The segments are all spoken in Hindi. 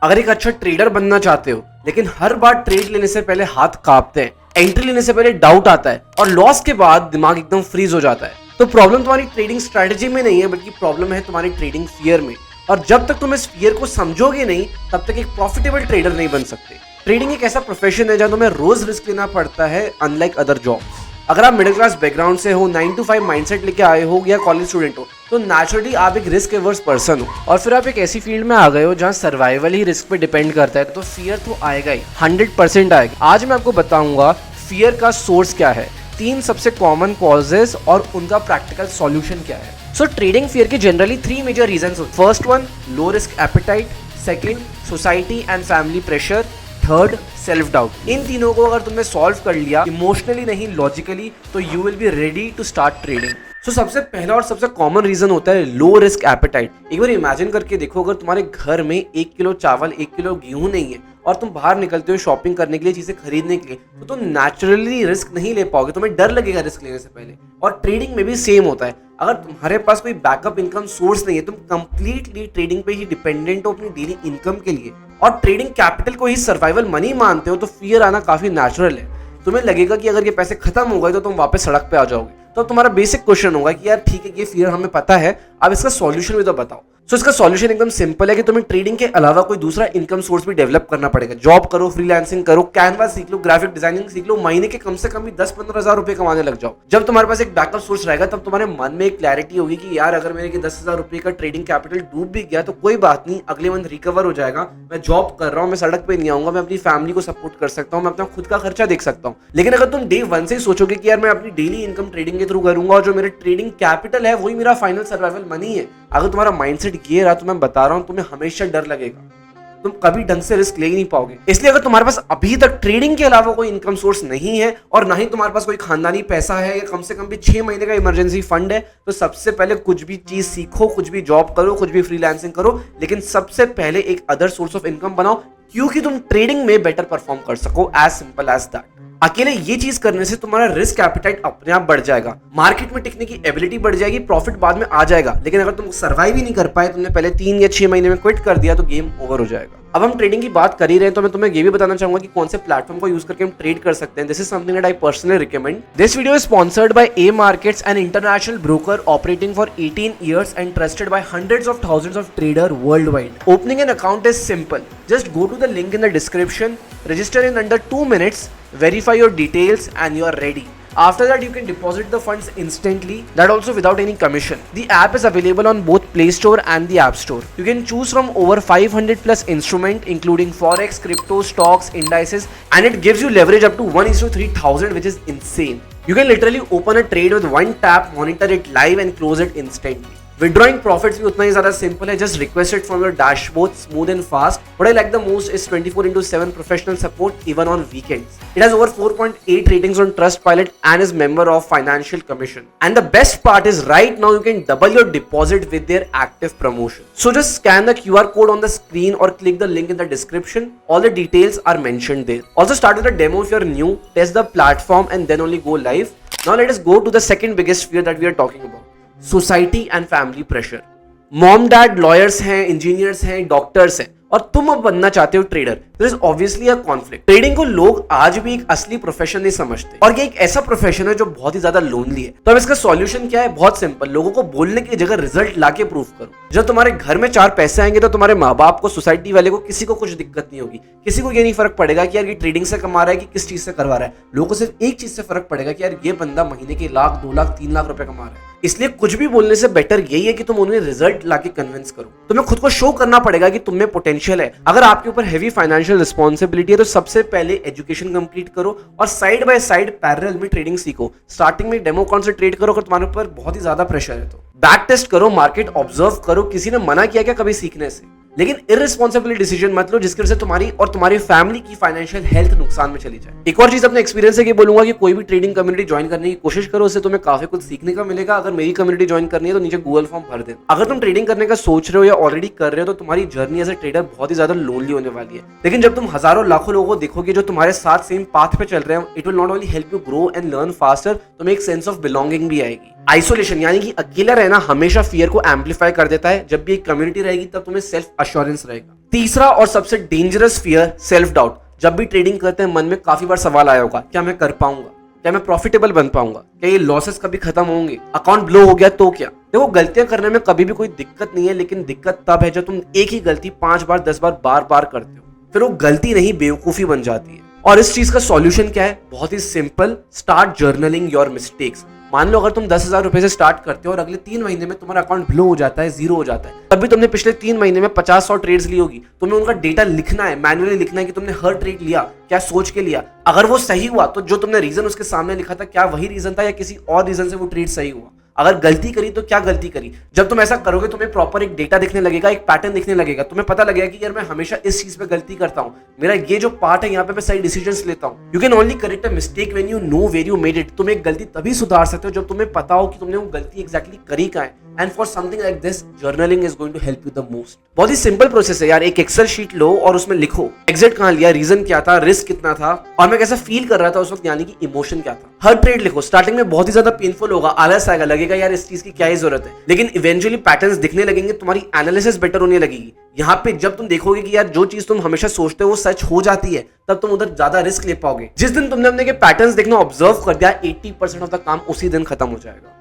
अगर एक अच्छा ट्रेडर बनना चाहते हो लेकिन हर बार ट्रेड लेने से पहले हाथ कांपते हैं, एंट्री लेने से पहले डाउट आता है और लॉस के बाद दिमाग एकदम फ्रीज हो जाता है, तो प्रॉब्लम तुम्हारी ट्रेडिंग स्ट्रेटेजी में नहीं है बल्कि प्रॉब्लम है तुम्हारी ट्रेडिंग फियर में। और जब तक तुम इस फियर को समझोगे नहीं तब तक एक प्रॉफिटेबल ट्रेडर नहीं बन सकते। ट्रेडिंग एक ऐसा प्रोफेशन है जहां तुम्हें रोज रिस्क लेना पड़ता है, अनलाइक अदर जॉब्स। अगर आप मिडिल क्लास बैकग्राउंड से हो, 9 to 5 माइंडसेट लेके आए हो या कॉलेज स्टूडेंट हो, तो नेचुरली आप एक रिस्क एवर्स पर्सन हो और फिर आप एक ऐसी फील्ड में आ गए हो जहां सर्वाइवल ही रिस्क पे डिपेंड करता है, तो फियर तो आएगा ही, 100% आएगा। आज मैं आपको बताऊंगा फियर का सोर्स क्या है, 3 सबसे कॉमन कॉजेस और उनका प्रैक्टिकल सॉल्यूशन क्या है। सो ट्रेडिंग फियर के जनरली 3 मेजर रीजंस होते हैं। First one, low risk appetite, second society and family pressure, third self doubt. इन तीनों को अगर तुमने सॉल्व कर लिया इमोशनली नहीं लॉजिकली, तो you will be ready to start trading. So सबसे पहला और सबसे कॉमन रीजन होता है लो रिस्क एपेटाइट। एक बार इमेजिन करके देखो, अगर तुम्हारे घर में 1 किलो चावल 1 किलो गेहूं नहीं है और तुम बाहर निकलते हो शॉपिंग करने के लिए, चीजें खरीदने के लिए, तो तुम नेचुरली रिस्क नहीं ले पाओगे, तुम्हें डर लगेगा रिस्क लेने से पहले। और ट्रेडिंग में भी सेम होता है। अगर तुम्हारे पास कोई बैकअप इनकम सोर्स नहीं है, तुम कंप्लीटली ट्रेडिंग पे ही डिपेंडेंट हो अपनी डेली इनकम के लिए और ट्रेडिंग कैपिटल को ही सर्वाइवल मनी मानते हो, तो फियर आना काफी नेचुरल है। तुम्हें लगेगा कि अगर ये पैसे खत्म हो गए तो तुम वापस सड़क पे आ जाओगे। तो तुम्हारा बेसिक क्वेश्चन होगा कि यार ठीक है, ये फियर हमें पता है, अब इसका सॉल्यूशन भी तो बताओ। सो इसका सॉल्यूशन एकदम सिंपल है कि तुम्हें ट्रेडिंग के अलावा कोई दूसरा इनकम सोर्स भी डेवलप करना पड़ेगा। जॉब करो, फ्रीलांसिंग करो, कैनवा सीख लो, ग्राफिक डिजाइनिंग सीख लो, महीने के कम से कम भी 10-15 हज़ार रुपए कमाने लग जाओ। जब तुम्हारे पास एक बैकअप सोर्स रहेगा तब तुम्हारे मन में एक क्लैरिटी होगी कि यार अगर मेरे 10,000 रुपए का ट्रेडिंग कैपिटल डूब भी गया तो कोई बात नहीं, अगले मंथ रिकवर हो जाएगा। मैं जॉब कर रहा हूँ, मैं सड़क पे नहीं आऊंगा, मैं अपनी फैमिली को सपोर्ट कर सकता हूँ, मैं अपना खुद का खर्चा देख सकता हूँ। लेकिन अगर तुम डे 1 से ही सोचोगे कि यार मैं अपनी डेली इनकम ट्रेडिंग के थ्रू करूंगा और जो मेरे ट्रेडिंग कैपिटल है वही मेरा फाइनल सर्वाइवल मनी है, अगर तुम्हारा माइंडसेट ये रहा तो मैं बता रहा हूं तुम्हें हमेशा डर लगेगा, तुम कभी ढंग से रिस्क ले ही नहीं पाओगे। इसलिए अगर तुम्हारे पास अभी तक ट्रेडिंग के अलावा कोई इनकम सोर्स नहीं है और ना ही तुम्हारे पास कोई खानदानी पैसा है या कम से कम भी 6 महीने का इमरजेंसी फंड है, तो सबसे पहले कुछ भी चीज सीखो, कुछ भी जॉब करो, कुछ भी फ्रीलांसिंग करो, लेकिन सबसे पहले एक अदर सोर्स ऑफ इनकम बनाओ, क्योंकि तुम ट्रेडिंग में बेटर परफॉर्म कर सको। As simple as that. अकेले ये चीज करने से तुम्हारा रिस्क एपेटाइट अपने आप बढ़ जाएगा, मार्केट में टिकने की एबिलिटी बढ़ जाएगी, प्रॉफिट बाद में आ जाएगा। लेकिन अगर तुम सर्वाइव ही नहीं कर पाए, तुमने पहले 3 या 6 महीने में क्विट कर दिया, तो गेम ओवर हो जाएगा। अब हम ट्रेडिंग की बात कर ही रहे हैं तो मैं तुम्हें ये भी बताना चाहूंगा कि कौन से प्लेटफॉर्म को यूज करके हम ट्रेड कर सकते हैं। This is something that I personally recommend. This video is sponsored by A markets, an international broker operating for 18 years and trusted by hundreds of thousands of traders worldwide. Opening an account is simple. Just go to the link in the description, register in under 2 minutes, verify your details and you are ready. After that, you can deposit the funds instantly, that also without any commission. The app is available on both Play Store and the App Store. You can choose from over 500 plus instruments including forex, crypto, stocks, indices, and it gives you leverage up to 1:3000, which is insane. You can literally open a trade with one tap, monitor it live and close it instantly. Withdrawing profits भी उतना ही ज्यादा सिंपल है, just request it from your dashboard, smooth and fast. What I like the most is 24/7 professional support even on weekends. It has over 4.8 ratings on Trustpilot and is member of Financial Commission. And the best part is right now you can double your deposit with their active promotion. So just scan the QR code on the screen or click the link in the description. All the details are mentioned there. Also start with a demo if you're new, test the platform and then only go live. Now let us go to the second biggest fear that we are talking about. Society and family pressure. Mom dad lawyers हैं, इंजीनियर्स हैं, डॉक्टर्स हैं और तुम अब बनना चाहते हो trader. There is obviously a conflict. Trading को लोग आज भी एक असली प्रोफेशन नहीं समझते और ये एक ऐसा प्रोफेशन है जो बहुत ही ज्यादा लोनली है। तो अब इसका सॉल्यूशन क्या है? बहुत सिंपल, लोगों को बोलने की जगह रिजल्ट लाके प्रूफ करो। जब तुम्हारे घर में 4 पैसे आएंगे तो तुम्हारे माँ बाप को, सोसाइटी वाले को, किसी को कुछ दिक्कत नहीं होगी। किसी को ये नहीं फर्क पड़ेगा कि यार ये ट्रेडिंग से कमा रहा है कि किस चीज से करवा रहा है। लोगों को सिर्फ एक चीज से फर्क पड़ेगा कि यार ये बंदा महीने के 1 लाख, 2 लाख, 3 लाख रुपए कमा रहा है। इसलिए कुछ भी बोलने से बेटर यही है कि तुम उन्हें रिजल्ट लाके कन्विंस करो। तुम्हें खुद को शो करना पड़ेगा कि तुम में पोटेंशियल है। अगर आपके ऊपर हेवी फाइनेंशियल रिस्पॉन्सिबिलिटी है तो सबसे पहले एजुकेशन कंप्लीट करो और साइड बाय साइड पैरेलल में ट्रेडिंग सीखो। स्टार्टिंग में डेमो अकाउंट से ट्रेड करो अगर तुम्हारे ऊपर बहुत ही ज्यादा प्रेशर है तो। बैक टेस्ट करो, मार्केट ऑब्जर्व करो। किसी ने मना किया क्या कभी सीखने से? लेकिन इररिस्पॉन्सिबल डिसीजन मत लो जिसकी वजह से तुम्हारी और तुम्हारी फैमिली की फाइनेंशियल हेल्थ नुकसान में चली जाए। एक और चीज अपने एक्सपीरियंस से ये बोलूंगा कि कोई भी ट्रेडिंग कम्युनिटी ज्वाइन करने की कोशिश करो, उससे तुम्हें काफी कुछ सीखने का मिलेगा। अगर मेरी कम्युनिटी ज्वाइन करनी है तो नीचे गूगल फॉर्म भर देना। अगर तुम ट्रेडिंग करने का सोच रहे हो या ऑलरेडी कर रहे हो तो तुम्हारी जर्नी एज ए ट्रेडर बहुत ही ज्यादा लोनली होने वाली है। लेकिन जब तुम हजारों लाखों लोगों को देखोगे जो तुम्हारे साथ सेम पाथ पे चल रहे हो, it will not only help you grow and learn faster, तुम्हें एक सेंस ऑफ बिलोंगिंग भी आएगी। आइसोलेशन यानी कि अकेला रहना हमेशा फियर को एम्पलीफाई कर देता है। जब भी एक कम्युनिटी रहेगी तब तुम्हें सेल्फ अश्योरेंस रहेगा। तीसरा और सबसे डेंजरस फियर, सेल्फ डाउट। जब भी ट्रेडिंग करते हैं मन में काफी बार सवाल आया होगा, क्या मैं कर पाऊंगा, क्या मैं प्रॉफिटेबल बन पाऊंगा, क्या ये लॉसेस कभी खत्म होंगे, अकाउंट ब्लो हो गया तो क्या। देखो, गलतियां करने में कभी भी कोई दिक्कत नहीं है, लेकिन दिक्कत तब है जब तुम एक ही गलती 5 बार 10 बार बार बार करते हो, फिर वो गलती नहीं बेवकूफी बन जाती है। और इस चीज का सॉल्यूशन क्या है? बहुत ही simple, start journaling your mistakes. मान लो अगर तुम 10,000 रुपए से स्टार्ट करते हो और अगले 3 महीने में तुम्हारा अकाउंट ब्लो हो जाता है, जीरो हो जाता है, तभी तुमने पिछले 3 महीने में 50-100 ट्रेड्स ली होगी, तुम्हें उनका डेटा लिखना है, मैन्युअली लिखना है कि तुमने हर ट्रेड लिया, क्या सोच के लिया। अगर वो सही हुआ तो जो तुमने रीजन उसके सामने लिखा था, क्या वही रीजन था या किसी और रीजन से वो ट्रेड सही हुआ। अगर गलती करी तो क्या गलती करी। जब तुम ऐसा करोगे तुम्हें प्रॉपर एक डेटा दिखने लगेगा, एक पैटर्न दिखने लगेगा, तुम्हें पता लगेगा कि यार मैं हमेशा इस चीज पे गलती करता हूं, मेरा ये जो पार्ट है यहाँ पे मैं सही डिसीजंस लेता हूं। You can only correct a mistake when you know where you made it. तुम एक गलती तभी सुधार सकते हो जब तुम्हें पता हो कि तुमने वो गलती एग्जैक्टली करी कहाँ है। And for something like this, journaling is going to help you the most. बहुत ही सिंपल प्रोसेस है यार। एक एक्सेल शीट लो और उसमें लिखो एग्जिट कहाँ लिया, रीजन क्या था, रिस्क कितना था और मैं कैसा फील कर रहा था उस वक्त, यानी कि इमोशन क्या था। हर ट्रेड लिखो। स्टार्टिंग में बहुत ही ज्यादा पेनफुल होगा, आलस आएगा, लगेगा यार इस चीज की क्या ही जरूरत है, लेकिन इवेंचुअली पैटर्न्स दिखने लगेंगे, तुम्हारी एनालिसिस बेटर होने लगेगी। यहाँ पे जब तुम देखोगे कि यार जो चीज तुम हमेशा सोचते हो वो सच हो जाती है, तब तुम उधर ज्यादा रिस्क ले पाओगे। जिस दिन तुमने अपने के पैटर्न्स देखना ऑब्जर्व कर दिया, 80% ऑफ द काम उसी दिन खत्म हो जाएगा।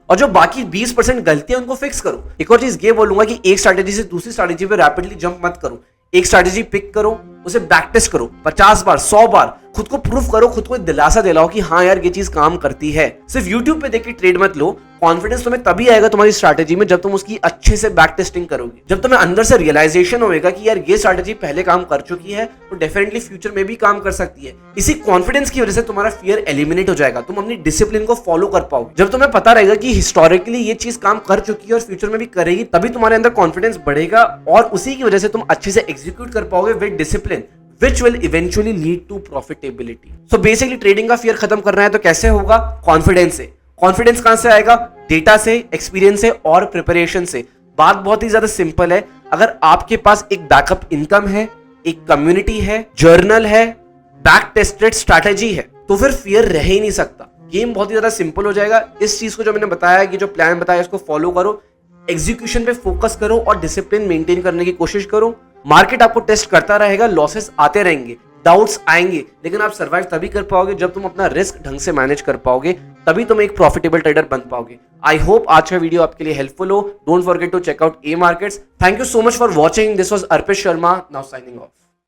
और जो बाकी 20% गलतियां उनको फिक्स करो। एक और चीज ये बोलूंगा कि एक स्ट्रैटेजी से दूसरी स्ट्रैटेजी पे रैपिडली जंप मत करो। एक स्ट्रैटेजी पिक करो, उसे बैक टेस्ट करो 50 बार 100 बार, खुद को प्रूफ करो, खुद को दिलासा दिलाओ कि हाँ यार ये चीज काम करती है। सिर्फ यूट्यूब पे देख के ट्रेड मत लो। कॉन्फिडेंस तुम्हें तभी आएगा तुम्हारी स्ट्रैटेजी में जब तुम उसकी अच्छे से बैक टेस्टिंग करोगे, जब तुम्हें अंदर से रियलाइजेशन होगा कि यार ये स्ट्रैटेजी पहले काम कर चुकी है तो डेफिनेटली फ्यूचर में भी काम कर सकती है। इसी कॉन्फिडेंस की वजह से तुम्हारा फियर एलिमिनेट हो जाएगा, तुम अपनी डिसिप्लिन को फॉलो कर पाओगे। जब तुम्हें पता रहेगा कि हिस्टोरिकली ये चीज काम कर चुकी है और फ्यूचर में भी करेगी, तभी तुम्हारे अंदर कॉन्फिडेंस बढ़ेगा और उसी की वजह से तुम अच्छे से एग्जीक्यूट कर पाओगे with discipline, which will eventually lead to profitability. So basically trading का फियर खत्म करना है तो कैसे होगा? कॉन्फिडेंस से। कॉन्फिडेंस कहां से आएगा? डेटा से, एक्सपीरियंस से और प्रिपरेशन से। बात बहुत ही ज्यादा सिंपल है। अगर आपके पास एक बैकअप इनकम है, एक कम्युनिटी है, जर्नल है, बैक टेस्टेड स्ट्रैटेजी है, तो फिर फियर रह ही नहीं सकता। गेम बहुत ही ज्यादा सिंपल हो जाएगा। इस चीज को जो मैंने बताया, कि जो प्लान बताया इसको फॉलो करो, एग्जीक्यूशन पे फोकस करो और डिसिप्लिन मेंटेन करने की कोशिश करो। मार्केट आपको टेस्ट करता रहेगा, लॉसेस आते रहेंगे, डाउट्स आएंगे, लेकिन आप सर्वाइव तभी कर पाओगे जब तुम अपना रिस्क ढंग से मैनेज कर पाओगे, तभी तुम एक प्रॉफिटेबल ट्रेडर बन पाओगे। आई होप आज का वीडियो आपके लिए हेल्पफुल हो। Don't forget to check out A markets. Thank you so much for watching. This was Arpit Sharma, now signing of.